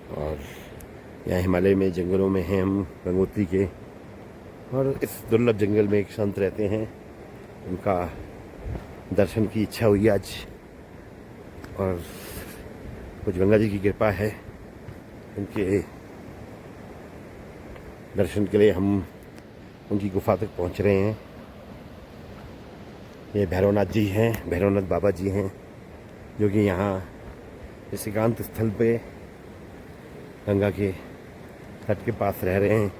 और यहाँ हिमालय में जंगलों में हैं हम गंगोत्री के, और इस दुर्लभ जंगल में एक संत रहते हैं, उनका दर्शन की इच्छा हुई आज, और कुछ गंगा जी की कृपा है, उनके दर्शन के लिए हम उनकी गुफा तक पहुंच रहे हैं। ये भैरवनाथ जी हैं, भैरवनाथ बाबा जी हैं, जो कि यहाँ इस एकांत स्थल पे गंगा के तट के पास रह रहे हैं।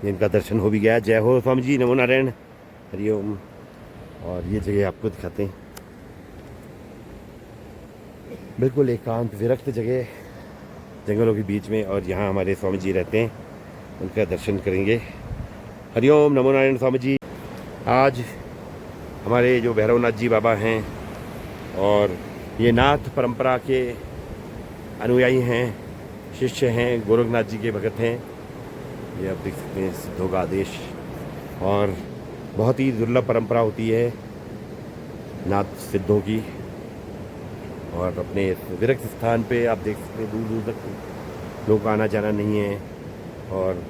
इनका दर्शन हो भी गया। जय हो स्वामी जी, नमो नारायण, हरिओम। और ये जगह आपको दिखाते हैं, बिल्कुल एकांत विरक्त जगह जंगलों के बीच में, और यहाँ हमारे स्वामी जी रहते हैं, उनका दर्शन करेंगे। हरिओम, नमो नारायण स्वामी जी। आज हमारे जो भैरवनाथ जी बाबा हैं और ये नाथ परंपरा के अनुयायी हैं, शिष्य हैं, गोरखनाथ जी के भगत हैं। ये आप देख सकते हैं सिद्धों का आदेश, और बहुत ही दुर्लभ परंपरा होती है नाथ सिद्धों की। और अपने विरक्त स्थान पे आप देख सकते हैं दूर दूर तक लोग आना जाना नहीं है, और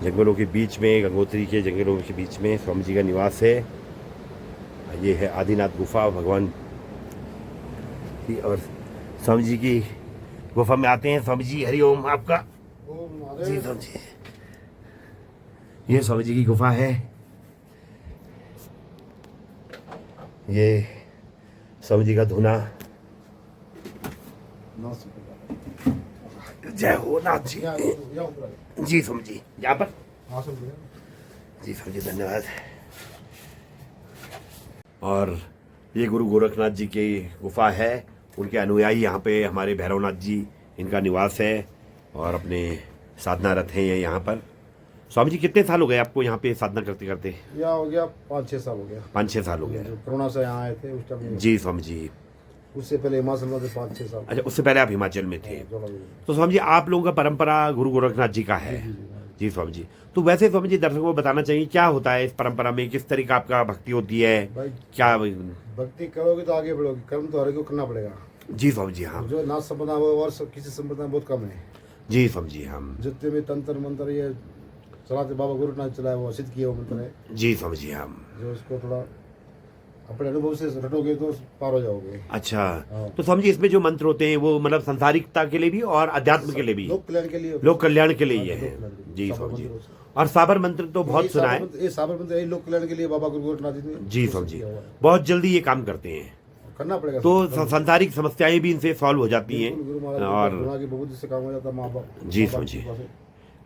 जंगलों के बीच में, गंगोत्री के जंगलों के बीच में स्वामी जी का निवास है। ये है आदिनाथ गुफा भगवान की, और स्वामी जी की गुफा में आते हैं। स्वामी जी हरिओम आपका। जी स्वामी जी, ये स्वामी जी की गुफा है। ये स्वामी जी का धुना। जय हो नाथ जी। जी स्वामी जी, यहाँ पर जी स्वामी जी, धन्यवाद। और ये गुरु गोरखनाथ जी की गुफा है, उनके अनुयायी यहाँ पे हमारे भैरवनाथ जी, इनका निवास है, और अपने साधना रत हैं ये यहाँ पर। स्वामी जी कितने साल हो गए आपको यहाँ पे साधना करते करते? यहाँ हो गया 5-6 साल हो गया। 5-6 साल हो गया। कोरोना से यहाँ आए थे उस टाइम। जी स्वामी जी। उससे पहले हिमाचल में थे 5-6 साल। अच्छा, उससे पहले आप हिमाचल में थे। तो स्वामी जी आप लोगों का परंपरा गुरु गोरखनाथ जी का है। जी स्वामी जी। तो वैसे स्वामी जी दर्शकों को बताना चाहिए क्या होता है इस परंपरा में, किस तरीके का आपका भक्ति होती है, क्या भक्ति करोगे तो आगे बढ़ोगे, कर्म तो हर को करना पड़ेगा। जी स्वामी जी। हाँ, जो नाथ संप्रदाय और किसी संप्रदाय बहुत कम है। जी स्वामी जी। हम जितने भी तंत्र मंत्र ये चलाते बाबा गोरखनाथ चलाए, वो सिद्ध किए वो मंत्र है। जी स्वामी जी। हम जो इसको थोड़ा अपने अनुभव से रटोगे तो पार हो जाओगे। अच्छा, तो स्वामी जी इसमें जो मंत्र होते हैं वो मतलब संसारिकता के लिए भी और अध्यात्म के लिए भी, लोक कल्याण के लिए, लोक कल्याण के लिए ये है। जी स्वामी जी। और साबर मंत्र तो बहुत सुना है। ये साबर मंत्र यही लोक कल्याण के लिए बाबा गुरु गोरखनाथ जी ने। जी स्वामी जी, बहुत जल्दी ये काम करते हैं, करना पड़ेगा। तो संसारिक समस्याएं भी इनसे सॉल्व हो जाती हैं। और से काम हो जाता है माँ बाप। जी स्वामी जी।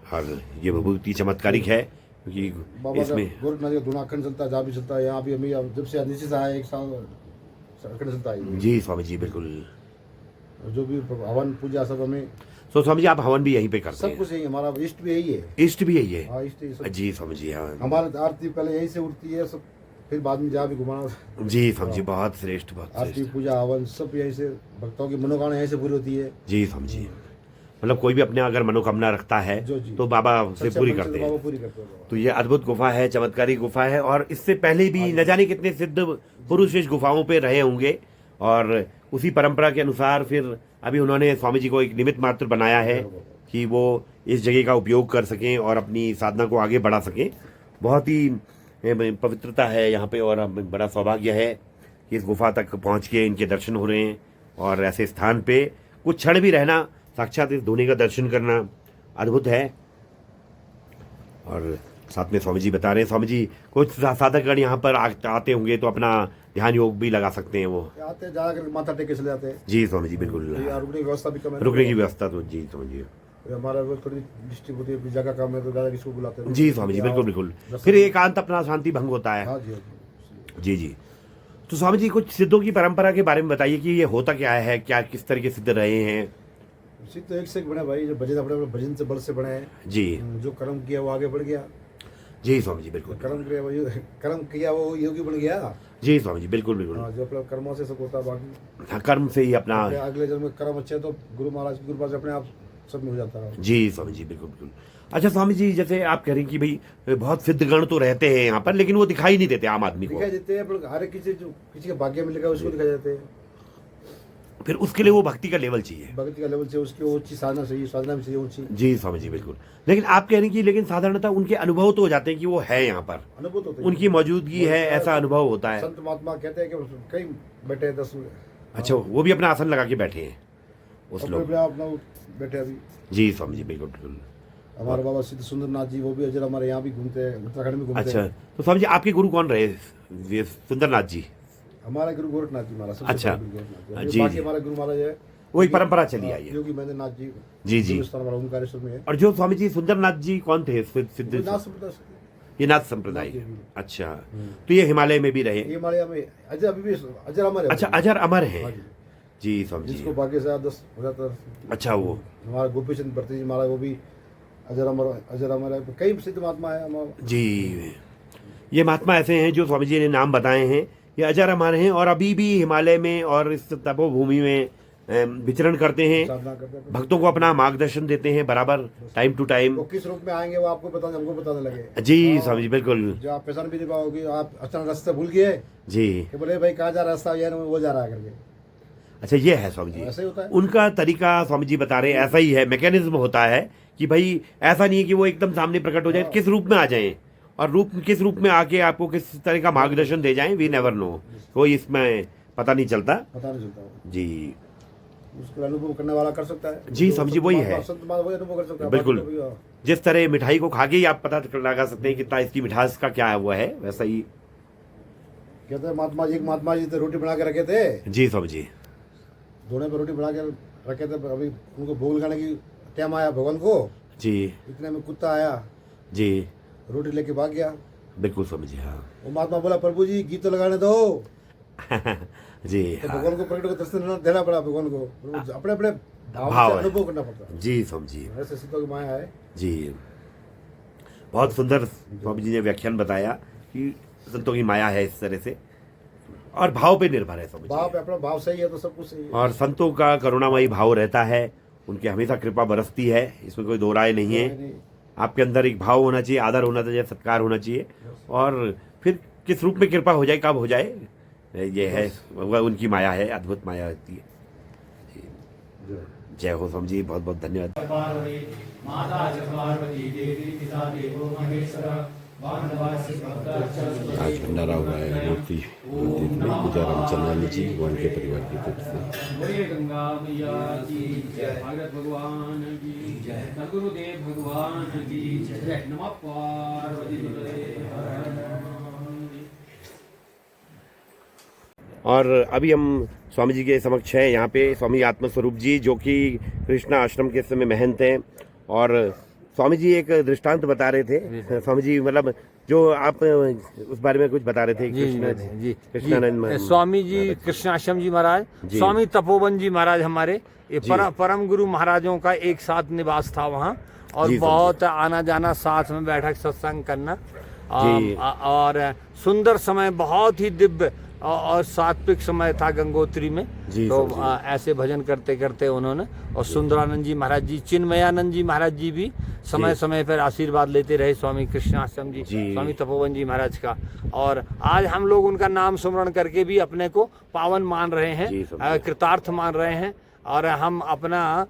और ये विभूति चमत्कारिक है, क्योंकि इसमें गोरखनाथ का धुना अखंड चलता है, जहाँ भी चलता है। यहाँ भी हमें जब से नीचे से आया 1 साल अखंड चलता है। जी स्वामी जी, बिल्कुल। जो भी हवन पूजा सब हमें। तो स्वामी जी आप हवन भी यहीं पे करते हैं? सब कुछ यही, हमारा इष्ट भी यही है। इष्ट भी यही है? हाँ, इष्ट ही। जी स्वामी जी। हाँ, हमारा आरती पहले यहीं से उठती है सब, फिर बाद में जहाँ भी घुमाना। जी स्वामी जी, बहुत श्रेष्ठ, बहुत आरती पूजा हवन सब यहीं से, भक्तों की मनोकामना यहीं से पूरी होती है। जी स्वामी जी। मतलब कोई भी अपने अगर मनोकामना रखता है तो बाबा से पूरी करते हैं। तो ये अद्भुत गुफा है, चमत्कारी गुफा है, और इससे पहले भी न जाने कितने सिद्ध पुरुष इस गुफाओं पे रहे होंगे, और उसी परंपरा के अनुसार फिर अभी उन्होंने स्वामी जी को एक निमित्त मात्र बनाया है कि वो इस जगह का उपयोग कर सकें और अपनी साधना को आगे बढ़ा सकें। बहुत ही पवित्रता है यहाँ पे, और बड़ा सौभाग्य है कि इस गुफा तक पहुँच के इनके दर्शन हो रहे हैं, और ऐसे स्थान पे कुछ क्षण भी रहना, साक्षात इस धुनी का दर्शन करना अद्भुत है। और साथ में स्वामी जी बता रहे हैं, स्वामी जी कुछ साधकगण यहाँ पर आते होंगे तो अपना ध्यान योग भी लगा सकते हैं, वो आते हैं जाकर माथा टेक के चले जाते हैं। जी स्वामी जी, बिल्कुल। रुकने की व्यवस्था भी कम है। रुकने की व्यवस्था तो जी स्वामी जी, हमारा थोड़ी डिस्ट्रिक्ट होती है, जगह कम है तो ज़्यादा किसको बुलाते हैं। जी स्वामी जी, बिल्कुल बिल्कुल। फिर एकांत अपना शांति भंग होता है। हाँ जी जी। तो स्वामी जी कुछ सिद्धों की परंपरा के बारे में बताइए कि ये होता क्या है, क्या किस तरह के सिद्ध रहे हैं? सिद्ध तो एक से एक बने भाई, जो भजन अपने भजन से बल से बने हैं। जी। जो कर्म किया वो आगे बढ़ गया। जी स्वामी जी, बिल्कुल। कर्म किया वो योगी बन गया। जी स्वामी जी, बिल्कुल बिल्कुल। जो अपने कर्मों से सब होता है, बाकी हाँ, कर्म से ही अपना अगले जन्म में कर्म अच्छे तो गुरु महाराज की कृपा से अपने आप सब में हो जाता है। जी स्वामी जी, बिल्कुल बिल्कुल। अच्छा स्वामी जी, जैसे आप कह रहे हैं कि भाई बहुत सिद्धगण तो रहते हैं यहाँ पर, लेकिन वो दिखाई नहीं देते आम आदमी को। दिखाई देते हैं, हर किसी जो किसी के भाग्य में लिखा है उसको दिखाई देते हैं। फिर उसके लिए वो भक्ति का लेवल चाहिए। भक्ति का लेवल चाहिए, उसकी ऊंची साधना चाहिए, साधना भी चाहिए ऊंची। जी स्वामी जी बिल्कुल। लेकिन आप कह रहे हैं कि लेकिन साधारणतः उनके अनुभव तो हो जाते हैं कि वो है यहाँ पर, अनुभूत होता है, उनकी मौजूदगी है, ऐसा अनुभव होता है। संत महात्मा कहते हैं कि कई बैठे हैं 10। अच्छा, वो भी अपना आसन लगा के बैठे हैं उस लोग। अपना बैठे अभी। जी स्वामी जी बिल्कुल बिल्कुल। हमारे बाबा सिद्ध सुंदर नाथ जी वो भी अजर हमारे यहाँ भी घूमते हैं, उत्तराखंड में घूमते अच्छा, हैं। तो स्वामी जी आपके गुरु कौन रहे? ये सुंदरनाथ जी। हमारा गुरु गोरखनाथ जी महाराज। अच्छा। गुरु गोरखनाथ जी, बाकी जी। हमारा गुरु महाराज है वही परंपरा चली आई है। योगी महेंद्र नाथ जी। जी, जी। हिंदुस्तान हमारा ओमकारेश्वर में है। और जो स्वामी जी सुंदरनाथ जी कौन थे? सिद्ध नाथ संप्रदाय से। ये नाथ संप्रदाय। अच्छा, तो ये हिमालय में भी रहे? ये हमारे यहाँ में अजय अभी भी अजर अमर है। अच्छा, अजर अमर है। हाँ जी। जी स्वामी जी। जिसको भाग्य से 10 हो जाता है। अच्छा, वो हमारा गोपी चंद भट्ट जी महाराज वो भी अजर अमर है। कई सिद्ध महात्मा है हमारा। जी, ये महात्मा ऐसे हैं जो स्वामी जी ने नाम बताए हैं, ये अजर अमर हैं और अभी भी हिमालय में और इस तपोभूमि में विचरण करते हैं, साधना करते हैं। भक्तों को अपना मार्गदर्शन देते हैं बराबर, टाइम टू टाइम। वो किस रूप में आएंगे वो आपको बताने, हमको बताने लगे। जी स्वामी जी बिल्कुल। जो आप पहचान भी नहीं पाओगे, आप अचानक रास्ता भूल गए जी, कि बोले भाई कहाँ जा रास्ता, ये वो जा रहा है करके। अच्छा, ये है स्वामी जी। ऐसे ही होता है। उनका तरीका स्वामी जी बता रहे हैं ऐसा ही है, मैकेनिज्म होता है कि भाई ऐसा नहीं है कि वो एकदम सामने प्रकट हो जाए, किस रूप में आ जाए और किस रूप में आके आपको किस तरह का मार्गदर्शन दे जाएं, वी नेवर नो। कोई इसमें पता नहीं चलता। पता नहीं चलता जी, उसको अनुभव करने वाला कर सकता है। जी स्वामी जी, वही है। संत महात्मा वही अनुभव कर सकता है। बिल्कुल। बाकी तो भैया, जिस तरह मिठाई को खा के ही आप पता लगा सकते हैं कितना इसकी मिठास का क्या हुआ है, वैसा ही। कहते हैं महात्मा जी, एक महात्मा जी थे, रोटी बना के रखे थे। जी स्वामी जी। दोने पर रोटी बना के रखे थे, अभी उनको भोग लगाने की टाइम आया भगवान को। जी, इतने में कुत्ता आया, जी रोटी लेके भाग गया। बिल्कुल स्वामी जी। हाँ वो महात्मा बोला प्रभु जी गीत तो लगाने दो। जी, तो हाँ भगवान को प्रकट को दर्शन देना पड़ा, भगवान को अपने अपने भाव भाव से है। अनुभव करना पड़ता है। जी स्वामी जी। ऐसे सीता की माया है। जी, बहुत सुंदर स्वामी जी ने व्याख्यान बताया कि संतों की माया है इस तरह से, और भाव पे निर्भर है स्वामी जी। भाव पे अपना भाव सही है तो सब कुछ सही है। और संतों का करुणामयी भाव रहता है, उनके हमेशा कृपा बरसती है, इसमें कोई दो राय नहीं है। आपके अंदर एक भाव होना चाहिए, आदर होना चाहिए, सत्कार होना चाहिए, और फिर किस रूप में कृपा हो जाए, कब हो जाए, ये है वह उनकी माया है, अद्भुत माया होती है। जय हो स्वामी जी, बहुत बहुत धन्यवाद। आज भंडारा हुआ है मूर्ति मंदिर में, पूजाराम चंद्रानी जी भगवान के परिवार की तरफ से। गंगा मैया की जय, भगत भगवान की जय, सद्गुरुदेव भगवान की जय, नमः पार्वती पतये। और अभी हम स्वामी जी के समक्ष हैं, यहाँ पे स्वामी आत्मस्वरूप जी, जो कि कृष्णा आश्रम के समय महंत हैं। और स्वामी जी एक दृष्टांत बता रहे थे, स्वामी जी मतलब जो आप उस बारे में कुछ बता रहे थे। कृष्णानंद स्वामी जी कृष्णाश्रम जी महाराज, स्वामी तपोवन जी महाराज हमारे ये परम गुरु महाराजों का एक साथ निवास था वहाँ, और बहुत आना जाना, साथ में बैठक सत्संग करना, और सुंदर समय, बहुत ही दिव्य और सात्विक समय था गंगोत्री में। तो ऐसे भजन करते करते उन्होंने, और सुंदरानंद जी महाराज जी, चिन्मयानंद जी महाराज जी भी समय समय पर आशीर्वाद लेते रहे स्वामी कृष्णाश्रम जी, स्वामी तपोवन जी महाराज का। और आज हम लोग उनका नाम स्मरण करके भी अपने को पावन मान रहे हैं, कृतार्थ मान रहे हैं, और हम अपना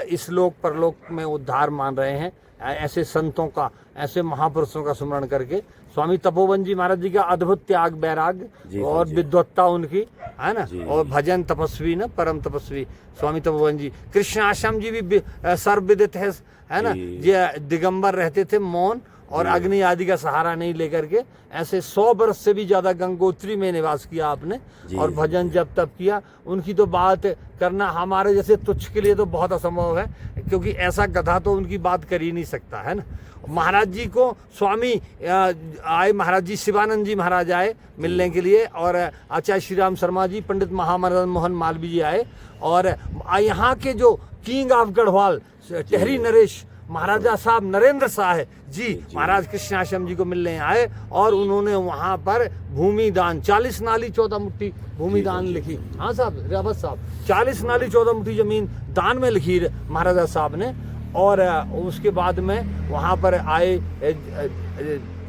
इस लोक परलोक में उद्धार मान रहे हैं। ऐसे संतों का, ऐसे महापुरुषों का स्मरण करके, स्वामी तपोवन जी महाराज जी का अद्भुत त्याग वैराग्य और विद्वत्ता उनकी है ना, और भजन तपस्वी ना, परम तपस्वी स्वामी तपोवन जी। कृष्णाश्रम जी भी सर्वविदित है ना, ये दिगंबर रहते थे, मौन और अग्नि आदि का सहारा नहीं लेकर के। ऐसे 100 वर्ष से भी ज्यादा गंगोत्री में निवास किया आपने, और भजन जब तब किया। उनकी तो बात करना हमारे जैसे तुच्छ के लिए तो बहुत असंभव है, क्योंकि ऐसा गधा तो उनकी बात कर ही नहीं सकता है ना। महाराज जी को स्वामी आए, महाराज जी शिवानंद जी महाराज आए मिलने के लिए, और आचार्य श्री राम शर्मा जी, पंडित महामदन मोहन मालवीय जी आए, और यहाँ के जो किंग ऑफ गढ़वाल टेहरी नरेश महाराजा साहब नरेंद्र शाह जी महाराज कृष्णाश्रम जी को मिलने आए, और उन्होंने वहाँ पर भूमि दान 40 नाली 14 मुट्ठी भूमि दान लिखी। हाँ साहब, रावत साहब, 40 नाली 14 मुट्ठी जमीन दान में लिखी महाराजा साहब ने। और उसके बाद में वहाँ पर आए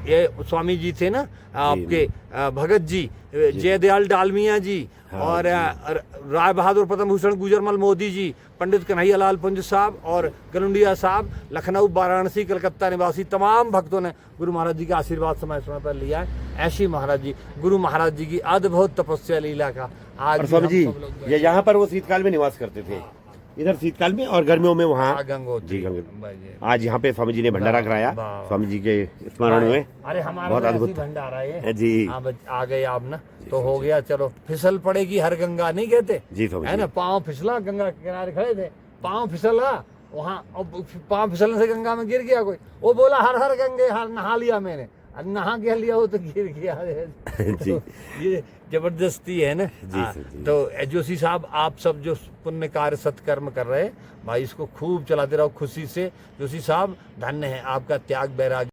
ये स्वामी जी थे ना आपके भगत जी, जयदयाल डालमिया जी और राय बहादुर प्रथम भूषण गुजरमल मोदी जी, पंडित कन्हैया लाल पुंज साहब और गलुंडिया साहब, लखनऊ, वाराणसी, कलकत्ता निवासी तमाम भक्तों ने गुरु महाराज जी का आशीर्वाद समय समय पर लिया है। ऐसी महाराज जी, गुरु महाराज जी की अद्भुत तपस्या लीला का आज और स्वामी जी ये यहाँ पर वो शीतकाल में निवास करते थे, इधर शीतकाल में और गर्मियों में वहाँ गंगोत्री। जी आज यहाँ पे स्वामी जी ने भंडारा कराया स्वामी जी के स्मरण में। अरे हमारा बहुत तो अद्भुत ऐसी भंडारा है जी। आ गए आप ना तो हो गया, चलो फिसल पड़ेगी हर गंगा नहीं कहते जी स्वामी है जी। ना। पाँव फिसला, गंगा के किनारे खड़े थे, पाँव फिसला वहाँ, पाँव फिसलने से गंगा में गिर गया कोई, वो बोला हर हर गंगे हर नहा लिया मैंने, नहा के लिया वो तो गिर गया। जी। तो ये जबरदस्ती है ना। जी। तो जोशी साहब आप सब जो पुण्य कार्य सत्कर्म कर रहे हैं भाई, इसको खूब चलाते रहो खुशी से। जोशी साहब धन्य है, आपका त्याग वैराग्य